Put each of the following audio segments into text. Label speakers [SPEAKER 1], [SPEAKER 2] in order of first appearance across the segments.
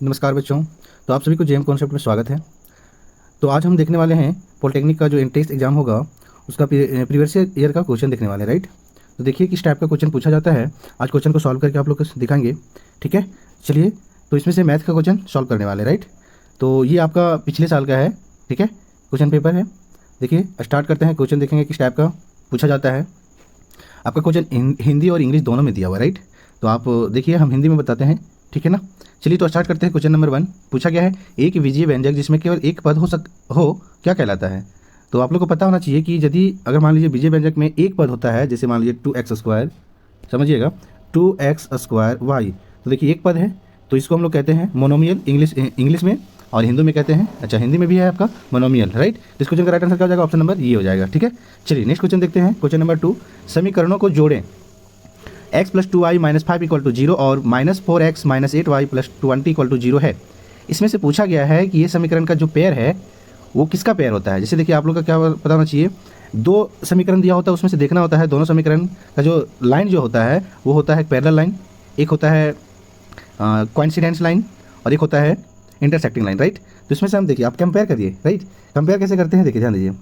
[SPEAKER 1] नमस्कार बच्चों। तो आप सभी को जेएम कॉन्सेप्ट में स्वागत है। तो आज हम देखने वाले हैं पॉलिटेक्निक का जो एंट्रेंस एग्जाम होगा उसका प्रीवियस ईयर का क्वेश्चन देखने वाले हैं, राइट। तो देखिए किस टाइप का क्वेश्चन पूछा जाता है। आज क्वेश्चन को सॉल्व करके आप लोग को दिखाएंगे, ठीक है। चलिए, तो इसमें से मैथ का क्वेश्चन सॉल्व करने वाले, राइट। तो ये आपका पिछले साल का है, ठीक है, क्वेश्चन पेपर है। देखिए स्टार्ट करते हैं, क्वेश्चन देखेंगे किस टाइप का पूछा जाता है। आपका क्वेश्चन हिंदी और इंग्लिश दोनों में दिया हुआ है, राइट। तो आप देखिए हम हिंदी में बताते हैं, ठीक है ना। चलिए तो स्टार्ट करते हैं। क्वेश्चन नंबर 1 पूछा गया है, एक विजीय व्यंजक जिसमें केवल एक पद हो क्या कहलाता है। तो आप लोग को पता होना चाहिए कि यदि अगर मान लीजिए विजीय व्यंजक में एक पद होता है, जैसे मान लीजिए 2x², समझिएगा 2x²y, तो देखिए एक पद है, तो इसको हम लोग कहते हैं मोनोमियल इंग्लिश में, और हिंदी में कहते हैं, अच्छा हिंदी में भी है आपका मोनोमियल, राइट। इस क्वेश्चन का राइट आंसर क्या हो जाएगा, ऑप्शन नंबर ये हो जाएगा, ठीक है। चलिए नेक्स्ट क्वेश्चन देखते हैं। क्वेश्चन नंबर 2, समीकरणों को जोड़ें। x + 2y - 5 = 0 और -4x - 8y + 20 = 0 है। इसमें से पूछा गया है कि ये समीकरण का जो पेयर है वो किसका पेयर होता है। जैसे देखिए आप लोग का क्या पता होना चाहिए, दो समीकरण दिया होता है, उसमें से देखना होता है दोनों समीकरण का जो लाइन जो होता है वो होता है पैरेलल लाइन, एक होता है कोइंसिडेंस लाइन, और एक होता है इंटरसेक्टिंग लाइन, राइट। तो इसमें से हम देखिए आप कंपेयर करिए, राइट। कंपेयर कैसे करते हैं, देखिए ध्यान दीजिए।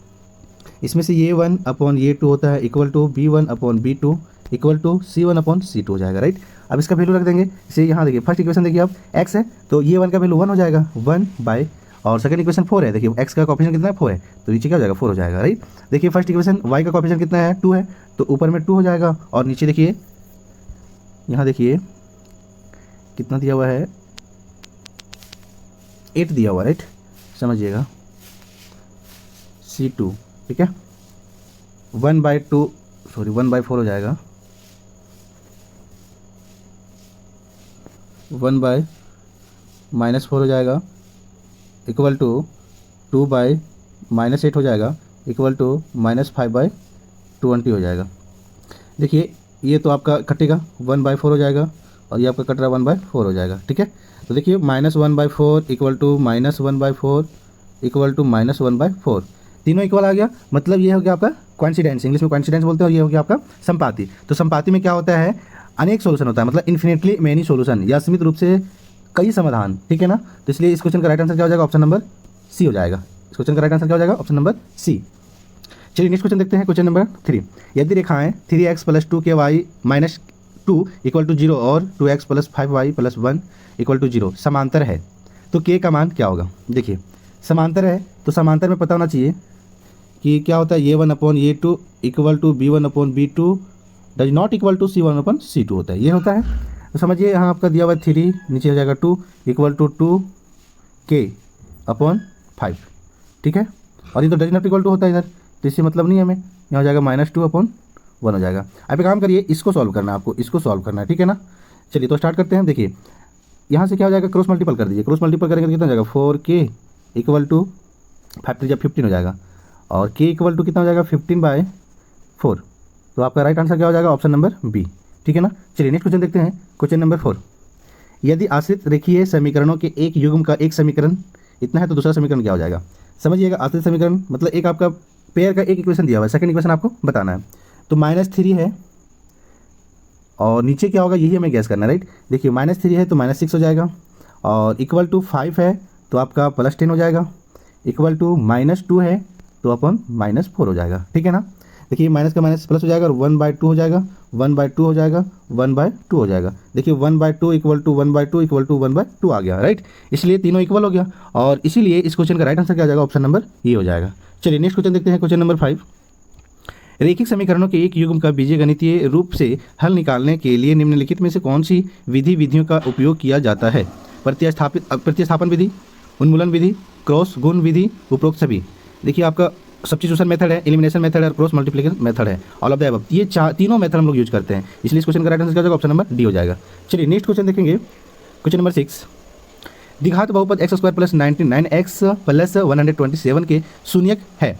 [SPEAKER 1] इसमें से A1/A2 होता है equal to B1/B2 equal to C1/C2 हो जाएगा, राइट। अब इसका वैल्यू रख देंगे। इसे यहाँ देखिए फर्स्ट इक्वेशन देखिए आप x है, तो ये 1 का वैल्यू 1 हो जाएगा, 1/, और सेकंड इक्वेशन 4 है, देखिए x का कोएफिशिएंट कितना है, 4 है, तो नीचे क्या हो जाएगा, 4 हो जाएगा, राइट। देखिए फर्स्ट इक्वेशन y का कोएफिशिएंट कितना है, 2 है, तो ऊपर में 2 हो जाएगा, और नीचे देखिए यहाँ देखिए कितना दिया हुआ है, 8 दिया हुआ है, राइट, समझिएगा C2, ठीक है। 1/4 हो जाएगा, 1/-4 हो जाएगा इक्वल टू 2/-8 हो जाएगा इक्वल टू -5/20 हो जाएगा। देखिए ये तो आपका कटेगा 1/4 हो जाएगा, और ये आपका कट रहा 1/4 हो जाएगा, ठीक है। तो देखिए -1/4 इक्वल टू -1/4 इक्वल टू -1/4, तीनों इक्वल आ गया। मतलब ये हो गया आपका कोइंसिडेंस, इंग्लिश में कोइंसिडेंस बोलते हैं, और ये हो गया आपका संपाती। तो संपाती में क्या होता है, अनेक सोल्यूशन होता है, मतलब इन्फिनिटली मेनी सोल्यूशन, या सीमित रूप से कई समाधान, ठीक है ना। तो इसलिए इस क्वेश्चन का राइट आंसर क्या हो जाएगा, ऑप्शन नंबर सी हो जाएगा। इस क्वेश्चन का राइट आंसर क्या हो जाएगा, ऑप्शन नंबर सी। चलिए नेक्स्ट क्वेश्चन देखते हैं। क्वेश्चन नंबर 3, यदि रेखाएं 3x + 2ky - 2 = 0 और 2x + 5y + 1 = 0 समांतर है तो k का मान क्या होगा। देखिए समांतर है तो समांतर में पता होना चाहिए कि क्या होता है, A1/A2 equal to B1/B2 does not equal to C1/C2 होता है, ये होता है। तो समझिए यहाँ आपका दिया हुआ 3, नीचे हो जाएगा 2 इक्वल टू 2k/5, ठीक है। और ये तो डज नॉट इक्वल टू होता है इधर, तो इससे मतलब नहीं है हमें, यहाँ हो जाएगा -2/1 हो जाएगा। आप एक काम करिए, इसको सॉल्व करना है आपको, इसको सॉल्व करना है, ठीक है ना। चलिए तो स्टार्ट करते हैं। देखिए यहाँ से क्या हो जाएगा, क्रॉस मल्टीपल कर दीजिए, क्रॉस मल्टीपल करेंगे तो कितना हो जाएगा, 4k इक्वल टू 5×3 हो जाएगा, और k इक्वल टू कितना हो जाएगा, 15/4। तो आपका राइट आंसर क्या हो जाएगा, ऑप्शन नंबर बी, ठीक है ना। चलिए नेक्स्ट क्वेश्चन देखते हैं। क्वेश्चन नंबर 4, यदि आश्रित रेखीय समीकरणों के एक युग्म का एक समीकरण इतना है तो दूसरा समीकरण क्या हो जाएगा। समझिएगा आश्रित समीकरण मतलब एक आपका पेयर का एक इक्वेशन दिया हुआ है, सेकंड इक्वेशन आपको बताना है। तो -3 है, और नीचे क्या होगा यही हमें गैस करना है, राइट। देखिए -3 है तो -6 हो जाएगा, और इक्वल टू 5 है तो आपका +10 हो जाएगा, इक्वल टू -2 है तो अपन -4 हो जाएगा, ठीक है ना। देखिए माइनस का माइनस प्लस हो जाएगा, और 1/2 हो जाएगा, 1/2 हो जाएगा, 1/2 हो जाएगा। देखिए 1/2 इक्वल टू 1/2 इक्वल टू 1/2 आ गया, राइट। इसलिए तीनों इक्वल हो गया, और इसीलिए इस क्वेश्चन का राइट आंसर क्या आ जाएगा, ऑप्शन नंबर ये हो जाएगा। चलिए नेक्स्ट क्वेश्चन देखते हैं। क्वेश्चन नंबर 5, रैखिक समीकरणों के एक युग्म का बीजगणितीय रूप से हल निकालने के लिए निम्नलिखित में से कौन सी विधियों का उपयोग किया जाता है। प्रतिस्थापन विधि, उन्मूलन विधि, क्रॉस गुण विधि, उपरोक्त सभी। देखिए आपका सब्स्टिट्यूशन मेथड है, एलिमिनेशन मेथड है, और क्रॉस मल्टीप्लिकेशन मेथड है, ऑल ऑफ द अबव। ये तीनों मेथड हम लोग यूज करते हैं, इसलिए इस क्वेश्चन का राइट आंसर क्या हो जाएगा, ऑप्शन नंबर डी हो जाएगा। चलिए नेक्स्ट क्वेश्चन देखेंगे। क्वेश्चन नंबर 6, द्विघात बहुपद x² + 99x + 127 के शून्यक है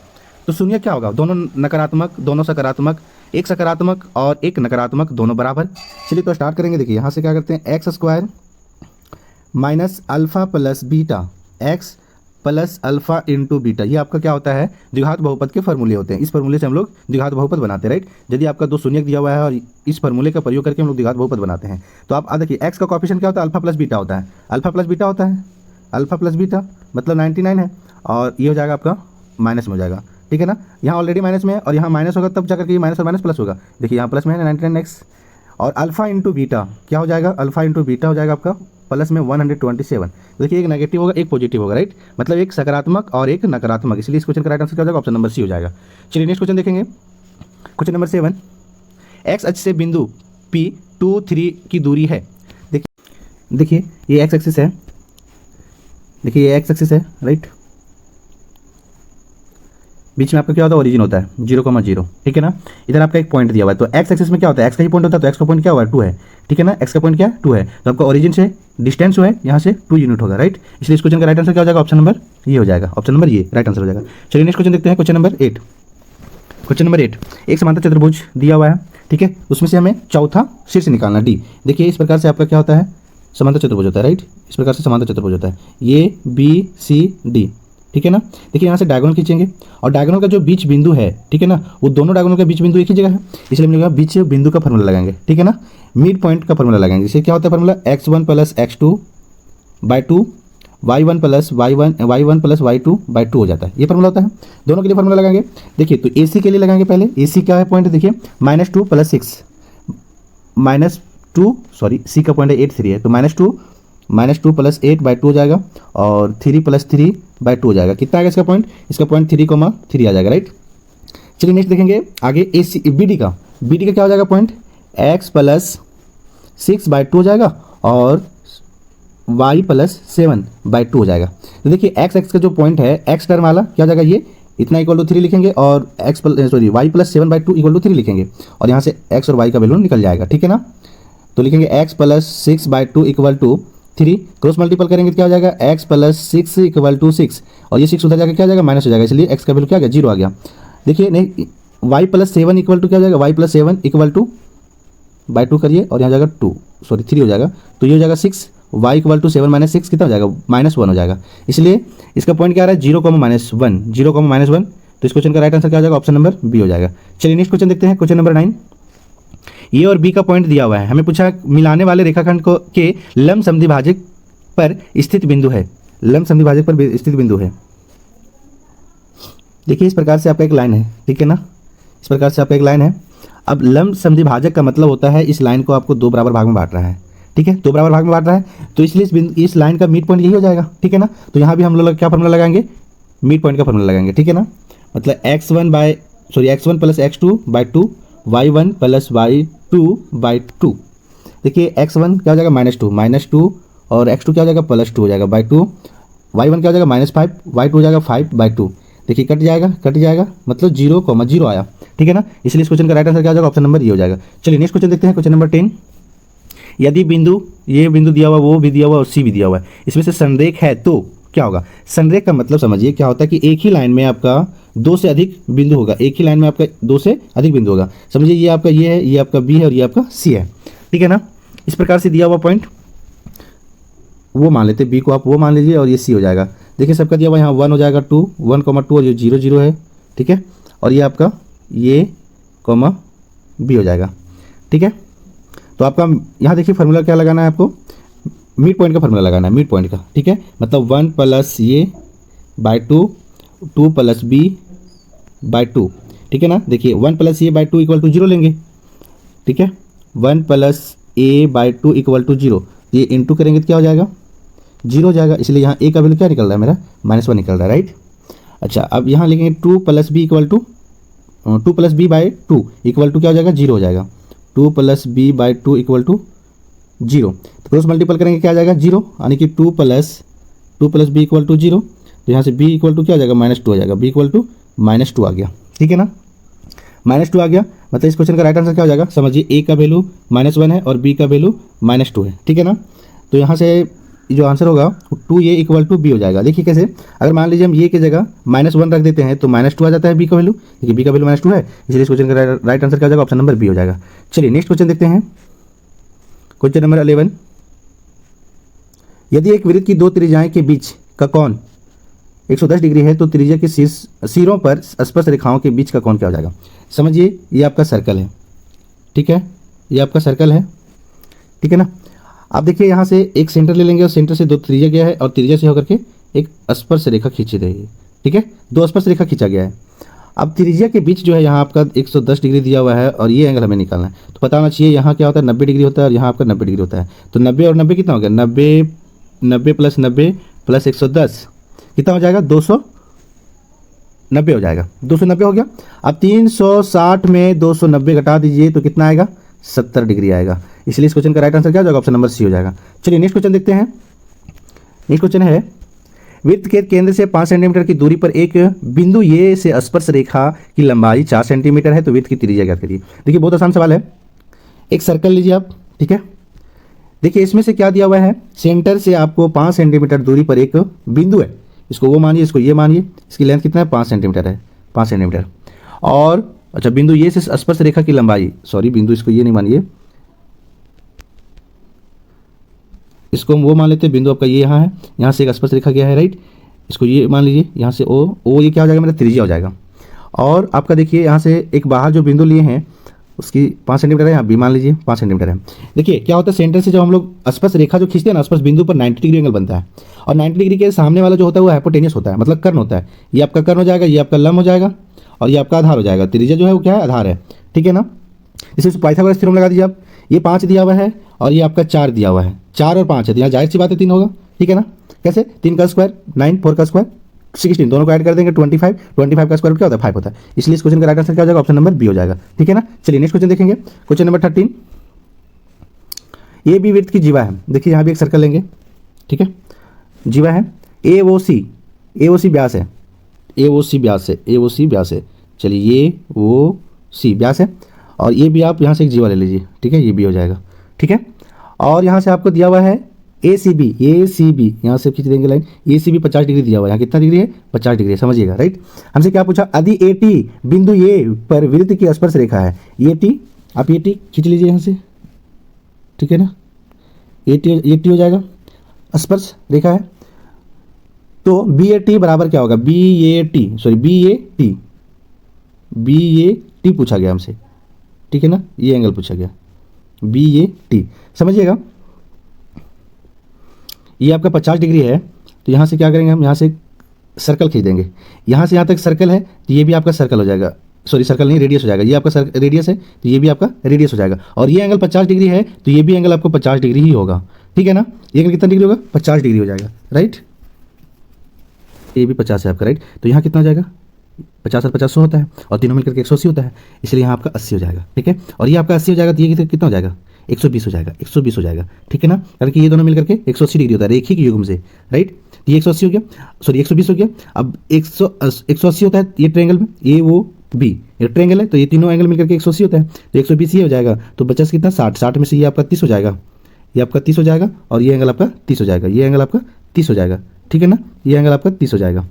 [SPEAKER 1] तो शून्यक क्या होगा, दोनों नकारात्मक, दोनों सकारात्मक, एक सकारात्मक और एक नकारात्मक, दोनों बराबर। चलिए तो स्टार्ट करेंगे। देखिए यहाँ से क्या करते हैं, x² - α + β x plus alpha into beta, ये आपका क्या होता है, द्विघात बहुपद के फॉर्मूले होते हैं। इस फॉर्मूले से हम लोग द्विघात बहुपद बनाते हैं, राइट। यदि आपका दो शून्य दिया हुआ है और इस फॉर्मूले का प्रयोग करके हम लोग द्विघात बहुपद बनाते हैं। तो आप देखिए एक्स का कोएफिशिएंट क्या होता है, अल्फा प्लस बीटा होता है। अल्फा प्लस बीटा होता है, अल्फा प्लस बीटा मतलब 99 है, और ये हो जाएगा आपका माइनस में हो जाएगा, ठीक है ना। यहाँ ऑलरेडी माइनस में है और यहाँ माइनस होगा तब जाकर के ये माइनस और माइनस प्लस होगा। देखिए यहाँ प्लस में है 99x, और अल्फा इंटू बीटा क्या हो जाएगा, अल्फा इंटू बीटा हो जाएगा आपका प्लस में 127। देखिए एक नेगेटिव होगा एक पॉजिटिव होगा, राइट, मतलब एक सकारात्मक और एक नकारात्मक, इसलिए इस क्वेश्चन का राइट आंसर क्या हो जाएगा, ऑप्शन नंबर सी हो जाएगा। चलिए नेक्स्ट क्वेश्चन देखेंगे, क्वेश्चन नंबर 7। एक्स अक्ष से बिंदु P2 3 की दूरी है। देखिए ये एक्स एक्सिस है, देखिए ये एक्स एक्सिस है, राइट। बीच में आपका क्या होता है, ओरिजिन होता है 0,0, ठीक है ना। इधर आपका एक पॉइंट दिया हुआ है, तो एक्स एक्सिस में क्या होता है, एक्स का ही पॉइंट होता है, तो एक्स का पॉइंट क्या हुआ है, 2 है, ठीक है ना। एक्स का पॉइंट क्या है, 2 है, तो आपका ओरिजिन से डिस्टेंस जो है यहाँ से 2 यूनिट होगा, राइट। इसलिए इस क्वेश्चन का राइट आंसर क्या हो जाएगा, ऑप्शन नंबर ये हो जाएगा, ऑप्शन नंबर ये राइट आंसर हो जाएगा। चलिए नेक्स्ट क्वेश्चन देखते हैं, क्वेश्चन नंबर 8। क्वेश्चन नंबर 8, एक समांतर चतुर्भुज दिया हुआ है, ठीक है, उसमें से हमें चौथा शीर्ष निकालना डी। देखिए इस प्रकार से आपका क्या होता है, समांतर चतुर्भुज होता है, राइट। इस प्रकार से समांतर चतुर्भुज होता है, ये बी सी डी, ठीक है ना। देखिए यहाँ से डायगोनल खींचेंगे और डायगोनल का जो बीच बिंदु है, ठीक है ना, वो दोनों डायगोनल का बीच बिंदु एक ही जगह है, इसलिए हम लोग बीच बिंदु का फॉर्मूला लगाएंगे, ठीक है ना। मिड पॉइंट का फॉर्मूला लगाएंगे, इससे क्या होता है formula, x1 plus x2/2 y1 plus y2/2 हो जाता है, ये फॉर्मूला होता है। दोनों के लिए फॉर्मूला लगाएंगे। देखिए तो AC के लिए लगाएंगे पहले, AC क्या है पॉइंट, देखिए -2 प्लस 6 -2 सॉरी C का पॉइंट है 8 3 है, तो -2 प्लस 8/2 हो जाएगा, और 3 प्लस 3/2 हो जाएगा। कितना आएगा इसका पॉइंट, इसका पॉइंट 3,3 आ जाएगा, राइट। चलिए नेक्स्ट देखेंगे आगे AC BD का क्या हो जाएगा पॉइंट, x प्लस 6/2 हो जाएगा और y प्लस 7/2 हो जाएगा। तो देखिए x का जो पॉइंट है, x टर्म वाला क्या हो जाएगा, ये इतना इक्वल टू 3 लिखेंगे, और y प्लस 7/2 इक्वल टू 3 लिखेंगे, और यहाँ से x और y का वैल्यू निकल जाएगा, ठीक है ना। तो लिखेंगे x plus 6/2 equal to 3, cross multiple करेंगे तो क्या हो जाएगा, x प्लस 6 इक्वल टू 6, और ये 6 उधर जाकर क्या हो जाएगा, माइनस हो जाएगा, इसलिए x का वैल्यू क्या आ गया, 0 आ गया। देखिए नहीं, y प्लस 7 इक्वल टू क्या हो जाएगा, y plus 7 equal two by 2 करिए, और यहाँ जाएगा 3 हो जाएगा, तो ये हो जाएगा 6, y इक्वल टू 7 माइनस 6 कितना हो जाएगा, -1 हो जाएगा। इसलिए इसका पॉइंट क्या आ रहा है, 0,-1, तो इस क्वेश्चन का राइट आंसर क्या हो जाएगा, ऑप्शन नंबर बी हो जाएगा। चलिए नेक्स्ट क्वेश्चन देखते हैं, क्वेश्चन नंबर 9। ए और बी का पॉइंट दिया हुआ है, हमें पूछा मिलाने वाले रेखाखंड को के लंब समद्विभाजक पर स्थित बिंदु है, लंब समद्विभाजक पर स्थित बिंदु है। देखिए इस प्रकार से आपका एक लाइन है, ठीक है ना, इस प्रकार से आपका एक लाइन है। अब लंब समद्विभाजक का मतलब होता है इस लाइन को आपको 2 बराबर भाग में बांट रहा है, ठीक है, 2 बराबर भाग में बांट रहा है, तो इसलिए इस लाइन का मिड पॉइंट यही हो जाएगा, ठीक है ना। तो यहाँ भी हम लोग क्या फॉर्मूला लगाएंगे, मिड पॉइंट का फॉर्मूला लगाएंगे, ठीक है ना। मतलब x1 plus x2/2 y1 plus y2/2। देखिए x1 क्या हो जाएगा, -2 और x2 क्या हो जाएगा, +2 हो जाएगा /2, y1 क्या हो जाएगा, -5, y2 हो जाएगा 5/2। देखिए कट जाएगा, मतलब 0,0 आया, ठीक है ना। इसलिए इस क्वेश्चन का राइट आंसर क्या हो जाएगा, ऑप्शन नंबर ये हो जाएगा। चलिए नेक्स्ट क्वेश्चन देखते हैं, क्वेश्चन नंबर 10। यदि ये बिंदु दिया हुआ, वो भी दिया हुआ और सी भी दिया हुआ है, इसमें से संरेख है तो क्या होगा। संरेख का मतलब समझिए क्या होता है कि एक ही लाइन में आपका 2 से अधिक बिंदु होगा, एक ही लाइन में आपका 2 से अधिक बिंदु होगा। समझिए ये आपका ये है, ये आपका बी है और ये आपका सी है, ठीक है ना। इस प्रकार से दिया हुआ पॉइंट वो मान लेते, बी को आप वो मान लीजिए और ये सी हो जाएगा। देखिए सबका दिया हुआ यहाँ 1 हो जाएगा, 1,2 और ये 0,0 है, ठीक है, और ये आपका ये कॉमा बी हो जाएगा, ठीक है। तो आपका यहाँ देखिए फार्मूला क्या लगाना है आपको, मिड पॉइंट का फार्मूला लगाना है, मिड पॉइंट का, ठीक है, मतलब 1 प्लस ये बाई 2 प्लस b/2, ठीक है ना। देखिए 1 प्लस a/2 इक्वल टू 0 लेंगे, ठीक है, 1 प्लस a/2 इक्वल टू 0, ये इंटू करेंगे तो क्या हो जाएगा, 0 हो जाएगा, इसलिए यहाँ a का वैल्यू क्या निकल रहा है मेरा, -1 निकल रहा है, राइट। अच्छा अब यहाँ लिखेंगे 2 प्लस b/2 इक्वल टू क्या हो जाएगा, 0 हो जाएगा, 2 प्लस b/2 इक्वल टू 0, तो क्रॉस मल्टीपल करेंगे क्या आ जाएगा, 0, यानी कि 2 प्लस b इक्वल टू 0, तो यहाँ से b इक्वल टू क्या आ जाएगा, -2 हो जाएगा, b इक्वल टू -2 आ गया, ठीक है ना, -2 आ गया। मतलब इस क्वेश्चन का राइट आंसर क्या हो जाएगा, समझिए a का वैल्यू -1 है और b का वैल्यू -2 है, ठीक है ना। तो यहाँ से जो आंसर होगा 2a इक्वल टू b हो जाएगा। देखिए कैसे, अगर मान लीजिए हम ये की जगह -1 रख देते हैं तो -2 आ जाता है b का वैल्यू, देखिए b का वैल्यू -2 है, इसलिए इस क्वेश्चन का राइट आंसर क्या हो जाएगा, ऑप्शन नंबर b हो जाएगा। चलिए नेक्स्ट क्वेश्चन देखते हैं, क्वेश्चन नंबर 11। यदि एक वृत्त की 2 त्रिज्याएं के बीच का कोण 110 डिग्री है तो त्रिज्या के सिरों पर स्पर्श रेखाओं के बीच का कोण क्या हो जाएगा। समझिए ये आपका सर्कल है, ठीक है, ये आपका सर्कल है, ठीक है ना। आप देखिए यहाँ से एक सेंटर ले लेंगे और सेंटर से दो त्रिज्या गया है और त्रिज्या से होकर के एक स्पर्श रेखा खींची गई है, ठीक है, दो स्पर्श रेखा खींचा गया है। अब त्रिज्या के बीच जो है यहाँ आपका 110 डिग्री दिया हुआ है और ये एंगल हमें निकालना है, तो पता होना चाहिए यहाँ क्या होता है 90 डिग्री होता है और यहाँ आपका 90 डिग्री होता है। तो 90 और 90 कितना हो गया, 90 प्लस 90 प्लस 110 कितना हो जाएगा, 290 हो जाएगा, 290 हो गया। अब 360 में 290 घटा दीजिए तो कितना आएगा, 70 डिग्री आएगा। इसलिए इस क्वेश्चन का राइट आंसर क्या हो जाएगा, ऑप्शन नंबर सी हो जाएगा। चलिए नेक्स्ट क्वेश्चन देखते हैं। नेक्स्ट क्वेश्चन है वृत्त के केंद्र से 5 सेंटीमीटर की दूरी पर एक बिंदु ए से स्पर्श रेखा की लंबाई 4 सेंटीमीटर है तो वृत्त की त्रिज्या ज्ञात करिए। देखिए बहुत आसान सवाल है, एक सर्कल लीजिए आप, ठीक है। देखिए इसमें से क्या दिया हुआ है, सेंटर से आपको 5 सेंटीमीटर दूरी पर एक बिंदु है, इसको वो मानिए, इसको ये मानिए, इसकी लेंथ कितना है 5 सेंटीमीटर है, 5 सेंटीमीटर। और अच्छा बिंदु ये से स्पर्श रेखा की लंबाई, सॉरी बिंदु इसको ये नहीं मानिए, इसको हम वो मान लेते हैं, बिंदु आपका ये यहाँ है, यहाँ से एक स्पर्श रेखा गया है, राइट, इसको ये मान लीजिए, यहाँ से ओ ये क्या हो जाएगा, मेरा त्रिज्या हो जाएगा। और आपका देखिए यहाँ से एक बाहर जो बिंदु लिए हैं उसकी 5 सेंटीमीटर है, यहाँ बी मान लीजिए 5 सेंटीमीटर है। देखिए क्या होता है, सेंटर से जब हम लोग स्पर्श रेखा जो खींचते हैं ना, स्पर्श बिंदु पर 90 डिग्री एंगल बनता है और 90 डिग्री के सामने वाला जो होता है वो हाइपोटेनियस होता है, मतलब कर्ण होता है। ये आपका कर्ण हो जाएगा, ये आपका लंब हो जाएगा और ये आपका आधार हो जाएगा। त्रिज्या जो है वो क्या है, आधार है, ठीक है ना। जैसे पाइथागोरस थ्योरम लगा दीजिए आप, ये 5 दिया हुआ है और ये आपका 4 दिया हुआ है, 4 और 5 है तो यहाँ जाहिर सी बात है 3 होगा, ठीक है ना। कैसे, 3 का स्क्वायर 9, 4 का स्क्वायर 16, दोनों को ऐड कर देंगे 25, 25 का स्क्वायर क्या होता है 5 होता है। इसलिए इस क्वेश्चन का राइट आंसर क्या हो जाएगा, ऑप्शन नंबर बी हो जाएगा, ठीक है ना। चलिए नेक्स्ट क्वेश्चन देखेंगे, क्वेश्चन नंबर 13। ये भी वृत्त की जीवा है। देखिए यहाँ भी एक सर्कल लेंगे, ठीक है, जीवा है, AOC व्यास है, AOC व्यास है। चलिए ये वो सी व्यास है और ये भी आप यहाँ से एक जीवा ले लीजिए, ठीक है, ये भी हो जाएगा, ठीक है। और यहाँ से आपको दिया हुआ है ACB, यहाँ से खींच देंगे लाइन, ACB 50 डिग्री दिया हुआ है, यहाँ कितना डिग्री है 50 डिग्री है, समझिएगा, राइट। हमसे क्या पूछा, यदि AT बिंदु ए पर वृत्त की स्पर्श रेखा है, AT आप AT खींच लीजिए यहाँ से, ठीक है ना, AT हो जाएगा, स्पर्श रेखा है। तो BAT बराबर क्या होगा, BAT पूछा गया हमसे, ठीक है ना, ये एंगल पूछा गया BAT, समझिएगा। ये आपका 50 डिग्री है तो यहाँ से क्या करेंगे हम, यहाँ से सर्कल खींच देंगे, यहाँ से यहाँ तक सर्कल है तो ये भी आपका सर्कल हो जाएगा, सॉरी सर्कल नहीं रेडियस हो जाएगा, ये आपका रेडियस है तो ये भी आपका रेडियस हो जाएगा। और ये एंगल 50 डिग्री है तो ये भी एंगल आपको 50 डिग्री ही होगा, ठीक है ना। ये एंगल कितना डिग्री होगा, 50 डिग्री हो जाएगा, राइट। ये भी 50 है आपका, राइट। तो यहाँ कितना हो जाएगा, 50 और 50 100 होता है और तीनों मिलकर के 180 होता है, इसलिए यहाँ आपका 80 हो जाएगा, ठीक है। और ये आपका 80 हो जाएगा तो ये कितना हो जाएगा, 120 हो जाएगा, 120 हो जाएगा, ठीक है ना, कारण कि ये दोनों मिलकर के 180 डिग्री होता है रेखिक युग्म से, राइट। ये 180 हो गया, सॉरी 120 हो गया। अब 180 होता है ये ट्रायंगल में, ये वो बी ये ट्रायंगल है तो ये तीनों एंगल मिलकर के 180 होता है तो 120 ये हो जाएगा। तो 50 कितना 60 में से ये आपका 30 हो जाएगा, ये आपका 30 हो जाएगा और ये एंगल आपका 30 हो जाएगा, ये एंगल आपका 30 हो जाएगा, ठीक है ना। ये एंगल आपका 30 हो जाएगा,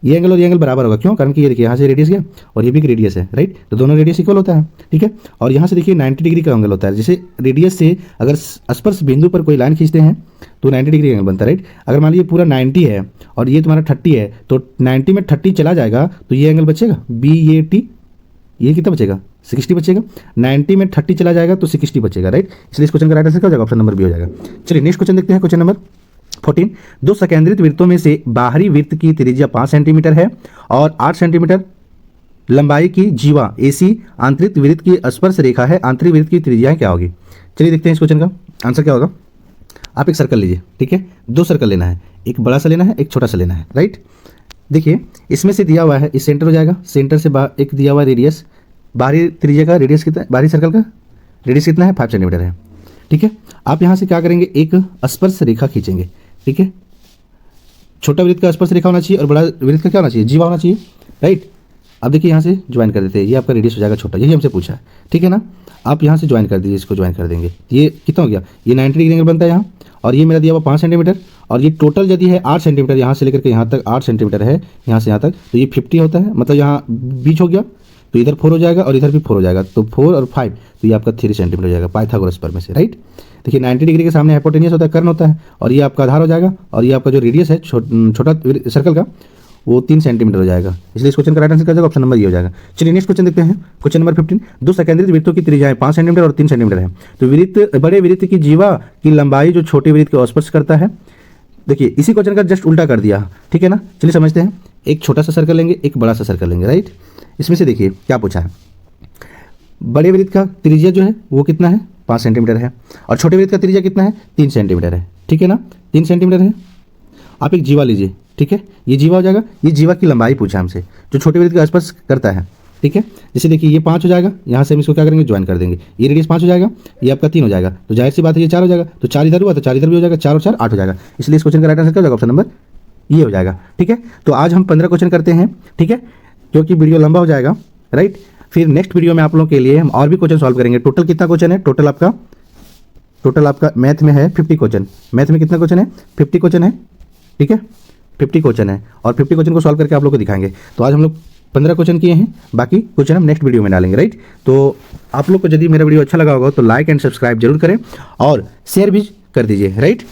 [SPEAKER 1] ये एंगल और ये एंगल बराबर होगा, क्यों, कारण कि ये देखिए यहाँ से रेडियस गया और ये भी एक रेडियस है, राइट। तो दोनों रेडियस इक्वल होता है, ठीक है। और यहाँ से देखिए 90 डिग्री का एंगल होता है, जैसे रेडियस से अगर स्पर्श बिंदु पर कोई लाइन खींचते हैं तो 90 डिग्री एंगल बनता है, राइट। अगर मान लीजिए पूरा 90 है और ये तुम्हारा 30 है तो 90 में 30 चला जाएगा तो ये एंगल बचेगा BAT, ये कितना बचेगा 60 बचेगा, 90 में 30 चला जाएगा तो 60 बचेगा, राइट। इसलिए इस क्वेश्चन का राइट आंसर क्या हो जाएगा, ऑप्शन नंबर बी हो जाएगा। चलिए नेक्स्ट क्वेश्चन देखते हैं, क्वेश्चन नंबर 14। दो सकेंद्रित वृत्तों में से बाहरी वृत्त की त्रिज्या 5 सेंटीमीटर है और 8 सेंटीमीटर लंबाई की जीवा AC आंतरिक वृत्त की स्पर्श रेखा है, आंतरिक वृत्त की त्रिज्या क्या होगी। चलिए देखते हैं इस क्वेश्चन का आंसर क्या होगा। आप एक सर्कल लीजिए, ठीक है, 2 सर्कल लेना है, एक बड़ा सा लेना है, एक छोटा सा लेना है, राइट। देखिए इसमें से दिया हुआ है, इस सेंटर हो जाएगा, सेंटर से एक दिया हुआ रेडियस, बाहरी त्रिज्या का रेडियस कितना है, बाहरी सर्कल का रेडियस कितना है 5 सेंटीमीटर है, ठीक है। आप यहाँ से क्या करेंगे, एक स्पर्श रेखा खींचेंगे, ठीक है। छोटा वृत्त का स्पर्श रेखा होना चाहिए और बड़ा वृत्त का क्या होना चाहिए, जीवा होना चाहिए, राइट। अब देखिए यहाँ से ज्वाइन कर देते हैं, ये आपका रेडियस हो जाएगा छोटा, यही हमसे पूछा है, ठीक है ना। आप यहाँ से ज्वाइन कर दीजिए, इसको ज्वाइन कर देंगे, ये कितना हो गया, ये 90 डिग्री एंगल बनता है यहाँ, और ये मेरा दिया हुआ 5 सेंटीमीटर और ये टोटल यदि है 8 सेंटीमीटर, यहाँ से लेकर के यहाँ तक 8 सेंटीमीटर है, यहाँ से यहाँ तक, तो ये 50 होता है, मतलब यहाँ बीच हो गया तो इधर 4 हो जाएगा और इधर भी 4 हो जाएगा, तो 4 और 5 तो ये आपका 3 सेंटीमीटर हो जाएगा पाइथागोरस प्रमेय से, राइट। देखिए 90 डिग्री के सामने हाइपोटेन्यूस होता है, कर्ण होता है, और ये आपका आधार हो जाएगा, और ये आपका जो रेडियस है छोटा सर्कल का वो 3 सेंटीमीटर हो जाएगा। इसलिए इस क्वेश्चन का राइट आंसर क्या हो जाएगा, ऑप्शन नंबर ये हो जाएगा। चलिए नेक्स्ट क्वेश्चन देखते हैं। क्वेश्चन नंबर 15, दो संकेंद्रित वृत्तों की त्रिज्याएं 5 सेंटीमीटर और 3 सेंटीमीटर है। तो वृत्त बड़े वृत्त की जीवा की लंबाई जो छोटे वृत्त को स्पर्श करता है। देखिए इसी क्वेश्चन का जस्ट उल्टा कर दिया, ठीक है ना। चलिए समझते हैं। एक छोटा सा सर्कल लेंगे, एक बड़ा सा सर्कल लेंगे, राइट। इसमें से देखिए क्या पूछा है, बड़े वृत्त का त्रिज्या जो है वो कितना है, 5 सेंटीमीटर है, और छोटे वृत्त का त्रिज्या कितना है, 3 सेंटीमीटर है, ठीक है ना। 3 सेंटीमीटर है। आप एक जीवा लीजिए, ठीक है, ये जीवा हो जाएगा। ये जीवा की लंबाई पूछा हमसे जो छोटे वृत्त का स्पर्श करता है, ठीक है। जैसे देखिए ये 5 हो जाएगा, यहाँ से हम इसको क्या करेंगे, ज्वाइन कर देंगे। ये रेडियस 5 हो जाएगा, ये आपका 3 हो जाएगा, तो जाहिर सी बात है ये 4 हो जाएगा, तो 4 इधर हुआ तो 4 इधर भी हो जाएगा, 4 और 4 8 हो जाएगा। इसलिए इस क्वेश्चन का राइट आंसर क्या हो जाएगा, ऑप्शन नंबर ये हो जाएगा, ठीक है। तो आज हम 15 क्वेश्चन करते हैं, ठीक है, क्योंकि वीडियो लंबा हो जाएगा, राइट। फिर नेक्स्ट वीडियो में आप लोगों के लिए हम और भी क्वेश्चन सॉल्व करेंगे। टोटल कितना क्वेश्चन है, टोटल आपका मैथ में है 50 क्वेश्चन। मैथ में कितना क्वेश्चन है, 50 क्वेश्चन है, ठीक है, 50 क्वेश्चन है, और 50 क्वेश्चन को सॉल्व करके आप लोग को दिखाएंगे। तो आज हम लोग 15 क्वेश्चन किए हैं, बाकी क्वेश्चन हम नेक्स्ट वीडियो में डालेंगे, राइट। तो आप लोग को यदि मेरा वीडियो अच्छा लगा होगा तो लाइक एंड सब्सक्राइब जरूर करें और शेयर भी कर दीजिए, राइट।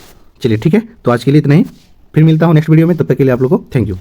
[SPEAKER 1] चलिए ठीक है, तो आज के लिए इतना ही, फिर मिलता हूँ नेक्स्ट वीडियो में, तब तक के लिए आप लोग को थैंक यू।